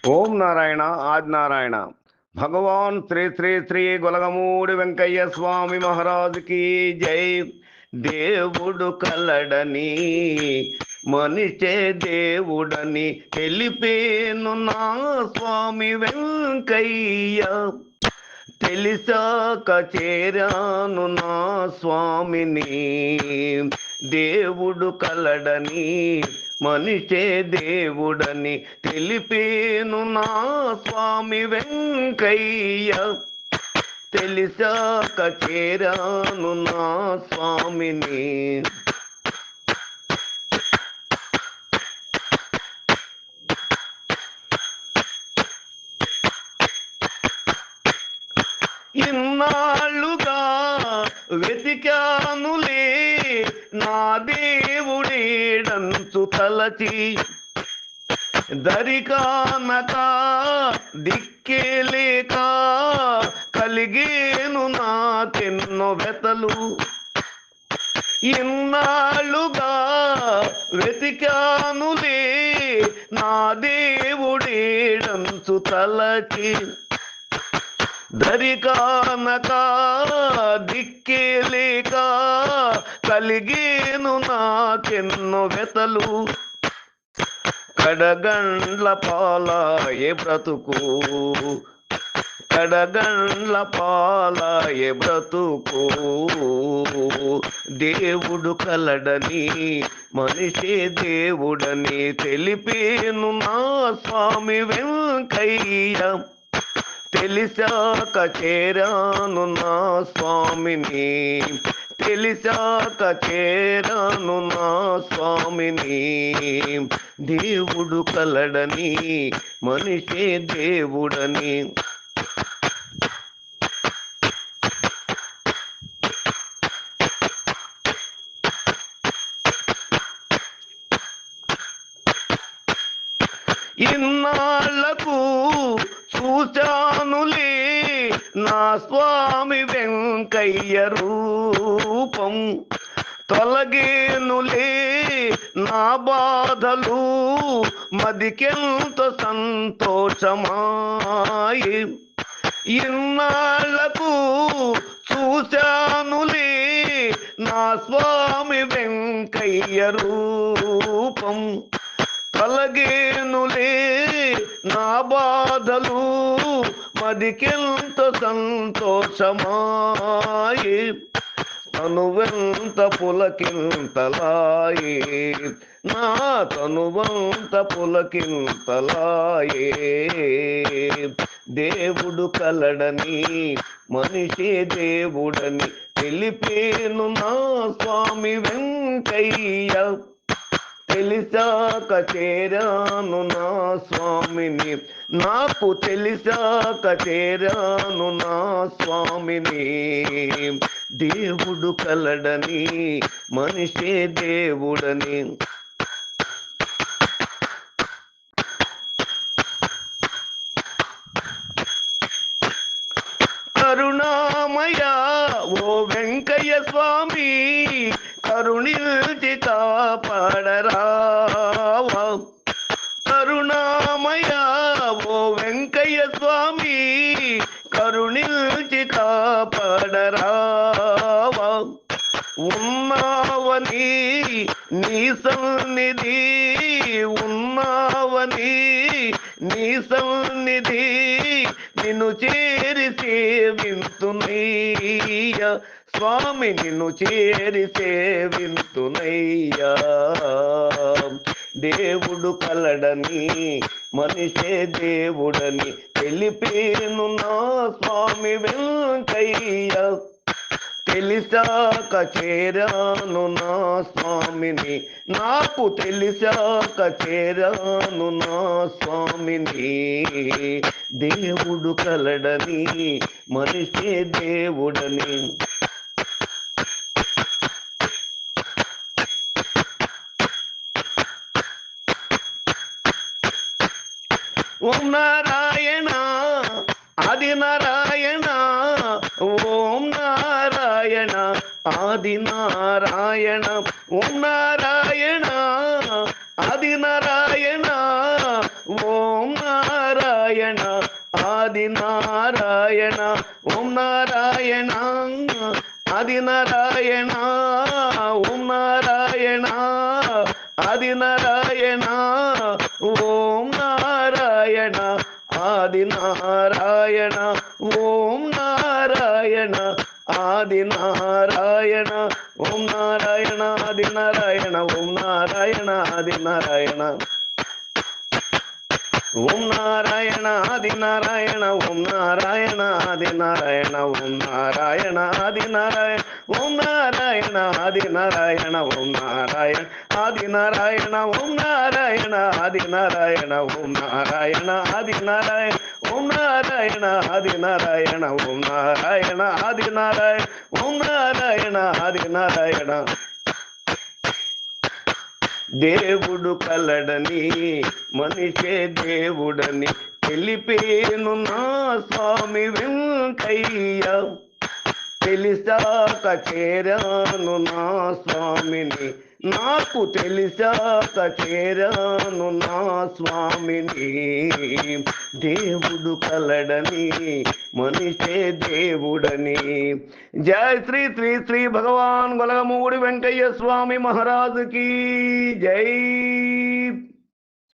ఓం నారాయణ ఆదినారాయణ. భగవాన్ శ్రీ శ్రీ శ్రీ గొలగమూడి వెంకయ్య స్వామి మహారాజుకి జై. దేవుడు కలడని మనిషే దేవుడని తెలిపేను నా స్వామి వెంకయ్య. తెలిసాక చేరాను నా స్వామిని. దేవుడు కలడని మనిషే దేవుడని తెలిపేను నా స్వామి వెంకయ్య. తెలిసాక చేరాను నా స్వామిని. ఇన్నాళ్ళుగా వెతికానులే నా దేవుడేడంచు తలచి, దరికానక దిక్కేలేక కలిగేను నాకెన్నో వెతలు. ఇన్నాళ్ళుగా వెతికానులే నా దేవుడేడంచు తలచి, దరికానక దిక్కేలేక కలిగేను నాకెన్నో వెతలు. కడగండ్ల పాలాయే బ్రతుకు, కడగండ్ల పాలాయే బ్రతుకు. దేవుడు కలడని మనిషే దేవుడని తెలిపేను నా స్వామి వెంకయ్య. తెలిసాక చేరాను నా స్వామిని. తెలిసాక చేరాను నా స్వామిని. దేవుడు కలడని మనిషే దేవుడని. ఇన్నాళ్లకు చూచానులే నా స్వామి వెంకయ్య రూపం. తొలగేనులే నా బాధలు మదికెంత సంతోషమాయి. ఇన్నాళ్లకు చూశానులే నా స్వామి వెంకయ్య రూపం. తొలగేనులే నా బాధలు మదికెంత సంతోషమాయి. తనువెంత పులకింతలాయే, నా తనువంత పులకింతలాయే. దేవుడు కలడని మనిషే దేవుడని తెలిపేను నా స్వామి వెంకయ్య. తెలిసాక చేరాను నా స్వామిని. నాకు తెలిసాక చేరాను నా స్వామిని. దేవుడు కలడని మనిషే దేవుడని. కరుణామయ ఓ వెంకయ్య స్వామి, కరుణించి కాపాడరావా. కరుణామయ ఓ వెంకయ్య స్వామి, కరుణించి కాపాడరావా. ఉన్నావని నీ సన్నిధి, ఉన్నావని నీ సన్నిధి, నిన్ను చేరి సేవింతునయ్యా స్వామి, నిన్ను చేరి సేవింతునయ్యా. దేవుడు కలడని మనిషే దేవుడని తెలిపేను నా స్వామి వెంకయ్య. తెలిసాక చేరాను నా స్వామిని. నాకు తెలిసాక చేరాను నా స్వామిని. దేవుడు కలడని మనిషే దేవుడని. ఓం నారాయణ ఆది నారాయణ, ఓం నారాయణ ఆది నారాయణ, ఓం నారాయణ ఆది నారాయణ, ఓం నారాయణ ఆది నారాయణ ఓం నారాయణ ఆది నారాయణ ఓం నారాయణ ఆది నారాయణ ఓం నారాయణ ఆది నారాయణ ఓం నారాయణ ఆది నారాయణ ఓం నారాయణ ఆది నారాయణ ఓం నారాయణ ఆది నారాయణ ఓం నారాయణ ఆది నారాయణ ఓం నారాయణ ఆది నారాయణ ఓం నారాయణ ఆది నారాయణ ఓం నారాయణ ఆది నారాయణ ఓం నారాయణ ఆది నారాయణ ఓం నారాయణ ఆది నారాయణ ఓం నారాయణ ఆది నారాయణ ఓం నారాయణ ఆది నారాయణ ఓం నారాయణ ఆది నారాయణ ఓం నారాయణ ఆది నారాయణ దేవుడు కలడని మనిషే దేవుడని తెలిపేను నా స్వామి వెంకయ్య తెలిసాక చేరాను నా స్వామిని నాకు తెలిసాక చేరాను నా స్వామిని దేవుడు కలడని మనిషే దేవుడని జై శ్రీ శ్రీ శ్రీ భగవాన్ గొలగమూడి వెంకయ్య స్వామి మహారాజుకి జై